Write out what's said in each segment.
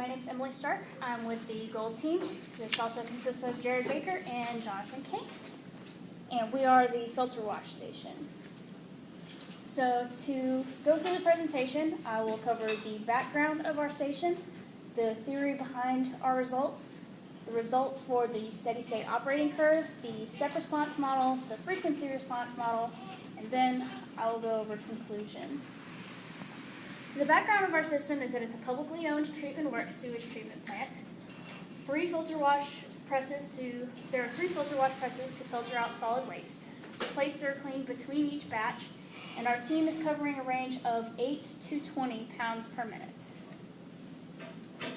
My name's Emily Stark. I'm with the Gold team, which also consists of Jared Baker and Jonathan King. And we are the filter wash station. So to go through the presentation, I will cover the background of our station, the theory behind our results, the results for the steady state operating curve, the step response model, the frequency response model, and then I will go over conclusion. So the background of our system is that it's a publicly owned treatment works sewage treatment plant. There are 3 filter wash presses to filter out solid waste. Plates are cleaned between each batch, and our team is covering a range of 8 to 20 pounds per minute.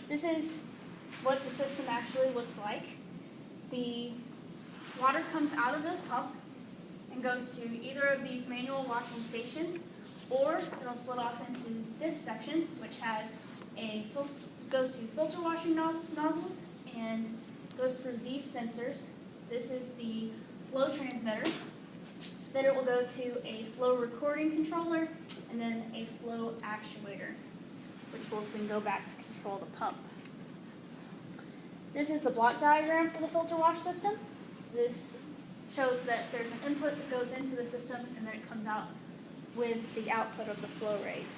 This is what the system actually looks like. The water comes out of this pump and goes to either of these manual washing stations, or it'll split off into this section, which has goes to filter washing nozzles and goes through these sensors. This is the flow transmitter. Then it will go to a flow recording controller and then a flow actuator, which will then go back to control the pump. This is the block diagram for the filter wash system. This shows that there's an input that goes into the system and then it comes out with the output of the flow rate.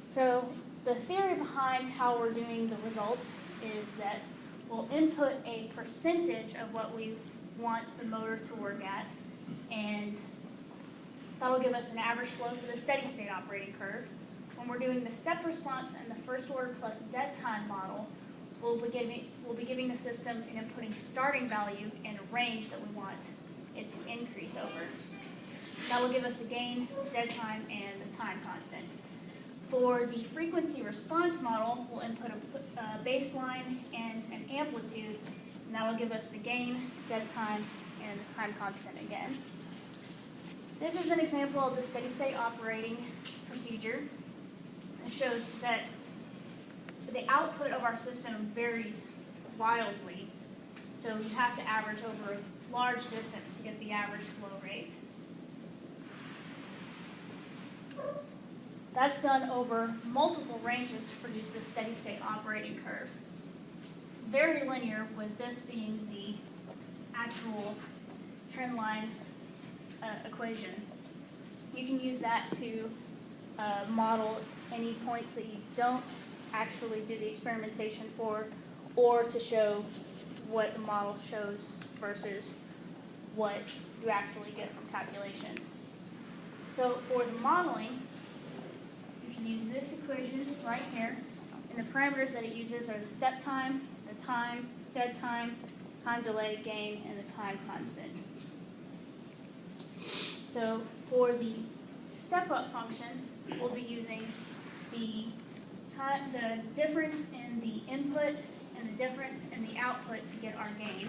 So the theory behind how we're doing the results is that we'll input a percentage of what we want the motor to work at, and that'll give us an average flow for the steady state operating curve. When we're doing the step response and the first order plus dead time model, we'll be giving the system an inputting starting value and a range that we want it to increase over. That will give us the gain, dead time, and the time constant. For the frequency response model, we'll input a baseline and an amplitude, and that will give us the gain, dead time, and the time constant again. This is an example of the steady state operating procedure. It shows that the output of our system varies wildly, so you have to average over a large distance to get the average flow rate. That's done over multiple ranges to produce the steady state operating curve. It's very linear, with this being the actual trend line equation. You can use that to model any points that you don't actually do the experimentation for, or to show what the model shows versus what you actually get from calculations. So for the modeling, you can use this equation right here, and the parameters that it uses are the step time, the time, dead time, time delay, gain, and the time constant. So for the step-up function, we'll be using the difference in the input and the difference in the output to get our gain.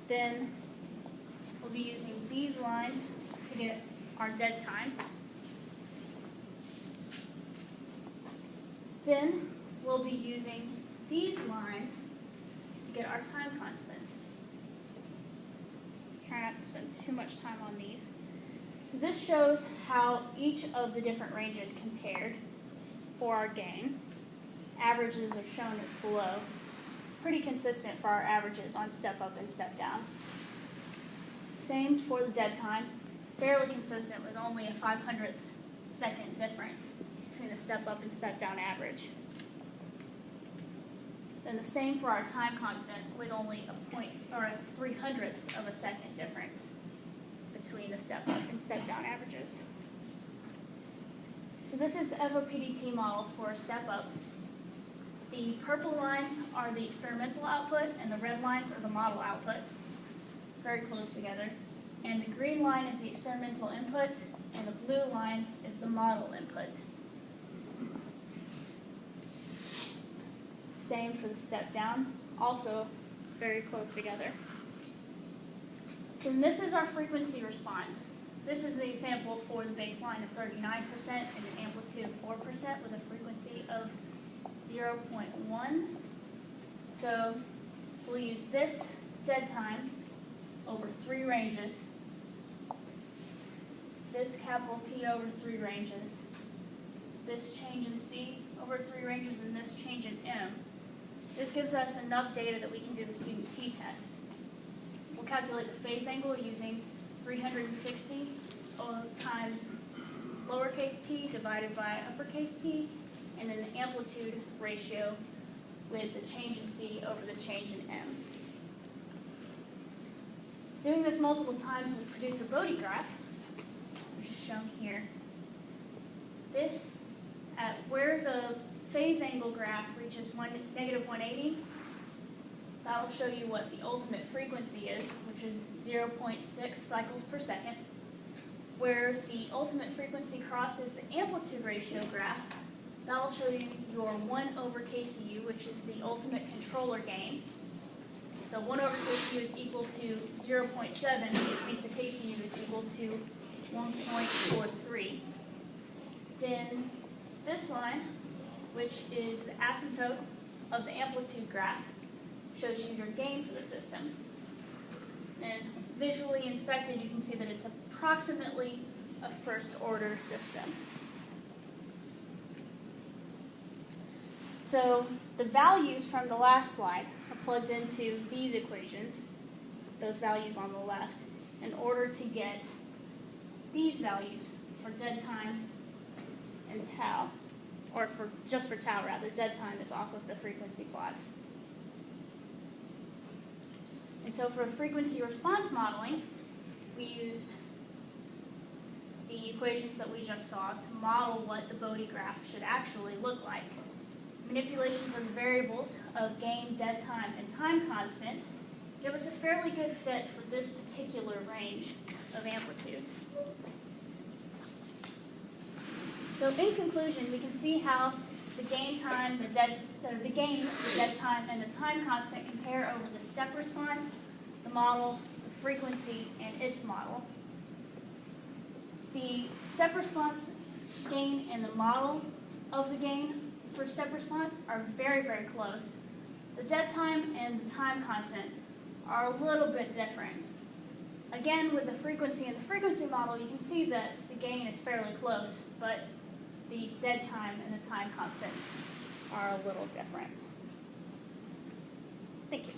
Then we'll be using these lines to get our dead time. Then we'll be using these lines to get our time constant. Try not to spend too much time on these. So this shows how each of the different ranges compared for our gain. Averages are shown below. Pretty consistent for our averages on step up and step down. Same for the dead time. Fairly consistent, with only a 0.05 second difference between the step up and step down average. Then the same for our time constant, with only a 0.03 of a second difference between the step up and step down averages. So this is the FOPDT model for a step up. The purple lines are the experimental output, and the red lines are the model output. Very close together. And the green line is the experimental input, and the blue line is the model input. Same for the step down, also very close together. So this is our frequency response. This is the example for the baseline of 39% and an amplitude of 4% with a frequency of 0.1. So we'll use this dead time over 3 ranges, this capital T over 3 ranges, this change in C over 3 ranges and this change in M, this gives us enough data that we can do the student t-test. We'll calculate the phase angle using 360 times lowercase t divided by uppercase t, and then the amplitude ratio with the change in C over the change in M. Doing this multiple times will produce a Bode graph, which is shown here. This, at where the phase angle graph reaches negative 180, that will show you what the ultimate frequency is, which is 0.6 cycles per second. Where the ultimate frequency crosses the amplitude ratio graph, that will show you your 1 over KCU, which is the ultimate controller gain. The 1 over KCU is equal to 0.7, which means the KCU is equal to 1.43. Then this line, which is the asymptote of the amplitude graph, shows you your gain for the system. And visually inspected, you can see that it's approximately a first order system. So the values from the last slide are plugged into these equations, those values on the left, in order to get these values for dead time and tau, or just for tau rather. Dead time is off of the frequency plots. And so for frequency response modeling, we used the equations that we just saw to model what the Bode graph should actually look like. Manipulations of the variables of gain, dead time, and time constant give us a fairly good fit for this particular range of amplitudes. So in conclusion, we can see how the gain time, the dead time, and the time constant compare over the step response, the model, the frequency, and its model. The step response gain and the model of the gain for step response are very, very close. The dead time and the time constant are a little bit different. Again, with the frequency and the frequency model, you can see that the gain is fairly close, but the dead time and the time constant are a little different. Thank you.